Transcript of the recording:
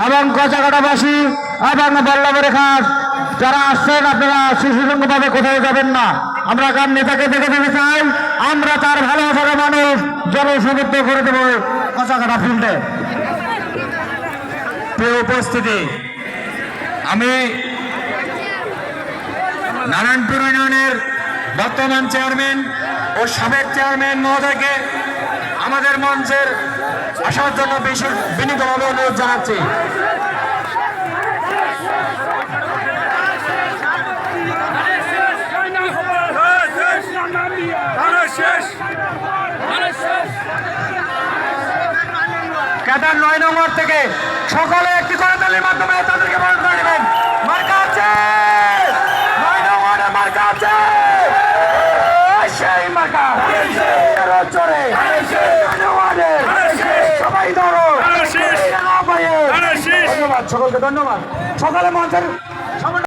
এবং কচাকাটাবাসী এবং বল্লভরে খাস যারা আসছেন, আপনারা শিশুসংঘভাবে কোথাও যাবেন না। আমরা কার নেতাকে দেখে দিতে চাই, আমরা তার ভালোবাসার মানুষ জনসমর্থ করে দেবো কচাকাটা ফিল্ডে। প্রিয় উপস্থিতি, আমি নারায়ণপুর ইউনিয়নের বর্তমান চেয়ারম্যান ও সাবেক চেয়ারম্যান মহোদয়কে আমাদের মঞ্চের আসার জন্য বিনীতভাবে অনুরোধ জানাচ্ছি। কেদার 9 নম্বর থেকে সকলে একটি করে দলের মাধ্যমে তাদেরকে বরণ করে নেবেন। মার্কা আছে 9 নম্বরে, মার্কা আছে সেই মার্কা চড়ে সবাই ধরো। ধন্যবাদ সকলকে, ধন্যবাদ। সকালে মঞ্চের